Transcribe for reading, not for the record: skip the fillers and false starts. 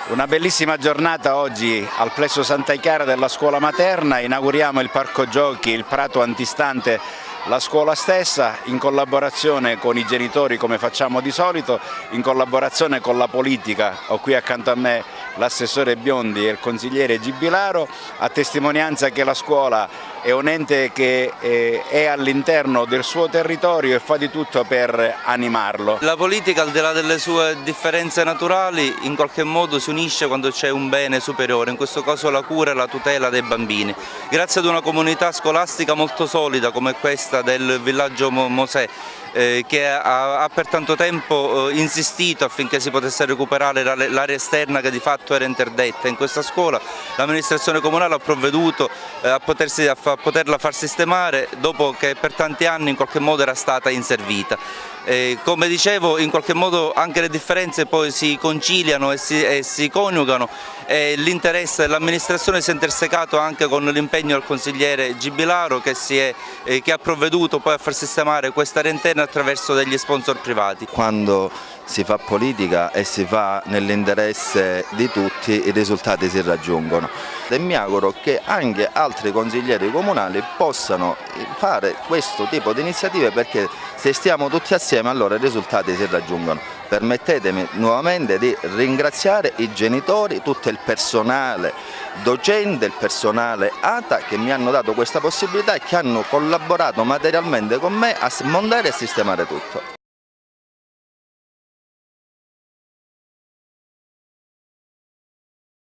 Una bellissima giornata oggi al Plesso Santa Chiara della scuola materna, inauguriamo il parco giochi, il prato antistante la scuola stessa, in collaborazione con i genitori come facciamo di solito, in collaborazione con la politica. Ho qui accanto a me l'assessore Biondi e il consigliere Gibilaro, a testimonianza che la scuola è un ente che è all'interno del suo territorio e fa di tutto per animarlo. La politica, al di là delle sue differenze naturali, in qualche modo si unisce quando c'è un bene superiore, in questo caso la cura e la tutela dei bambini. Grazie ad una comunità scolastica molto solida come questa del villaggio Mosè, che ha per tanto tempo insistito affinché si potesse recuperare l'area esterna che di fatto era interdetta. In questa scuola l'amministrazione comunale ha provveduto a poterla far sistemare dopo che per tanti anni in qualche modo era stata inservita. Come dicevo, in qualche modo anche le differenze poi si conciliano e si coniugano, e l'interesse dell'amministrazione si è intersecato anche con l'impegno del consigliere Gibilaro che ha provveduto poi a far sistemare questa area interna attraverso degli sponsor privati. Quando si fa politica e si fa nell'interesse di tutti, i risultati si raggiungono e mi auguro che anche altri consiglieri comunali possano fare questo tipo di iniziative, perché se stiamo tutti assieme allora i risultati si raggiungono. Permettetemi nuovamente di ringraziare i genitori, tutto il personale docente, il personale ATA che mi hanno dato questa possibilità e che hanno collaborato materialmente con me a montare e sistemare tutto.